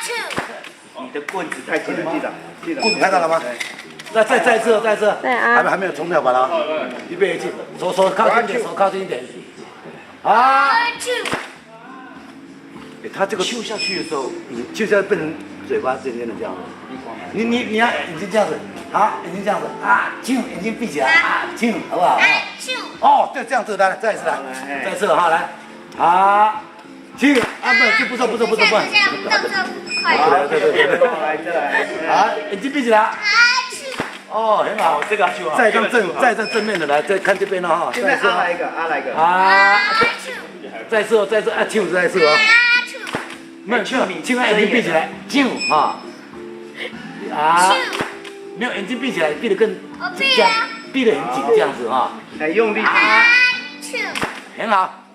次。你的棍子太近了，记得。棍子看到了吗？再一次，再一次。对啊。还没有冲掉吧啦？预备起，手靠近一点，手靠近一点。啊！他这个嗅下去的时候，你就像变成嘴巴尖尖的这样子。你要眼睛这样子，好，眼睛这样子啊，眼睛闭起来啊，好不好？哦，对，这样子来，再一次来，再一次哈，来，好，不错，动作快。对，好，眼睛闭起来。哦，很好，这个就好。再正面的来，再看这边了哈。现在来一个，来一个。啊，再次，再次哦。没有，青蛙眼睛闭起来，啊，没有眼睛闭起来，闭得更这样，闭得很紧这样子哈。用力。很好。